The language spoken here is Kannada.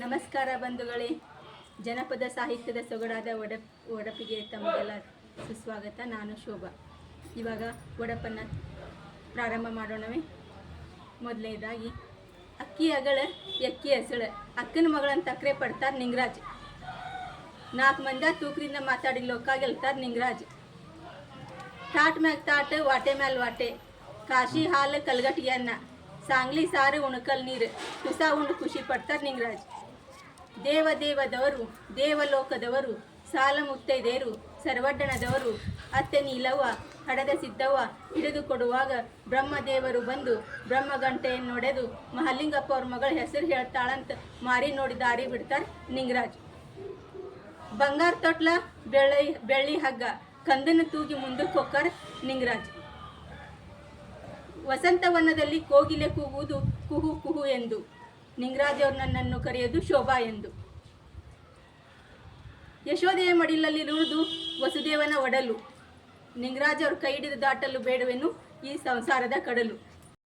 ನಮಸ್ಕಾರ ಬಂಧುಗಳೇ. ಜನಪದ ಸಾಹಿತ್ಯದ ಸೊಗಡಾದ ಒಡಪಿಗೆ ತಮಗೆಲ್ಲ ಸುಸ್ವಾಗತ. ನಾನು ಶೋಭಾ. ಇವಾಗ ಒಡಪನ್ನು ಪ್ರಾರಂಭ ಮಾಡೋಣವೇ. ಮೊದಲನೇದಾಗಿ ಅಕ್ಕಿ ಅಗಳ ಎಕ್ಕಿ ಹಸಳ, ಅಕ್ಕನ ಮಗಳಂತ ತಕ್ಕರೆ ಪಡ್ತಾರೆ ನಿಂಗರಾಜ್. 4 ಮಂದಿ ತೂಕರಿಂದ ಮಾತಾಡಿ ಲೋಕ ಗೆಲ್ತಾರೆ ನಿಂಗರಾಜ್. ತಾಟ್ ಮ್ಯಾಗ ತಾಟ್, ವಾಟೆ ಮ್ಯಾಲ ವಾಟೆ, ಕಾಶಿ ಹಾಲು ಕಲ್ಗಟ್ಟಿಗೆ ಅನ್ನ, ಸಾಂಗ್ಲಿ ಸಾರು ಉಣಕಲ್ ನೀರು, ತುಸ ಉಂಡು ಖುಷಿ ಪಡ್ತಾರೆ ನಿಂಗರಾಜ್. ದೇವದೇವದವರು, ದೇವಲೋಕದವರು, ಸಾಲ ಮುತ್ತೈದೇರು, ಸರ್ವಡ್ಡಣದವರು, ಅತ್ತೆ ನೀಲವ್ವ, ಹಡದ ಸಿದ್ದವ್ವ ಹಿಡಿದು ಕೊಡುವಾಗ ಬ್ರಹ್ಮದೇವರು ಬಂದು ಬ್ರಹ್ಮಗಂಟೆಯನ್ನೊಡೆದು ಮಹಾಲಿಂಗಪ್ಪ ಅವ್ರ ಮಗಳ ಹೆಸರು ಹೇಳ್ತಾಳಂತ ಮಾರಿ ನೋಡಿ ದಾರಿ ಬಿಡ್ತಾರೆ ನಿಂಗರಾಜ್. ಬಂಗಾರ ತೊಟ್ಲ ಬೆಳ್ಳಿ ಹಗ್ಗ, ಕಂದನ ತೂಗಿ ಮುಂದಕ್ಕೆ ಹೋಗ್ತಾರೆ ನಿಂಗರಾಜ್. ವಸಂತವನದಲ್ಲಿ ಕೋಗಿಲೆ ಕೂಗುವುದು ಕುಹು ಕುಹು ಎಂದು, ನಿಂಗರಾಜ್ ಅವರು ನನ್ನನ್ನು ಕರೆಯೋದು ಶೋಭಾ ಎಂದು. ಯಶೋದೆಯ ಮಡಿಲಲ್ಲಿ ನುಡಿದು ವಸುದೇವನ ಒಡಲು, ನಿಂಗರಾಜ್ ಅವ್ರ ಕೈ ಹಿಡಿದು ದಾಟಲು ಬೇಡವೆನು ಈ ಸಂಸಾರದ ಕಡಲು.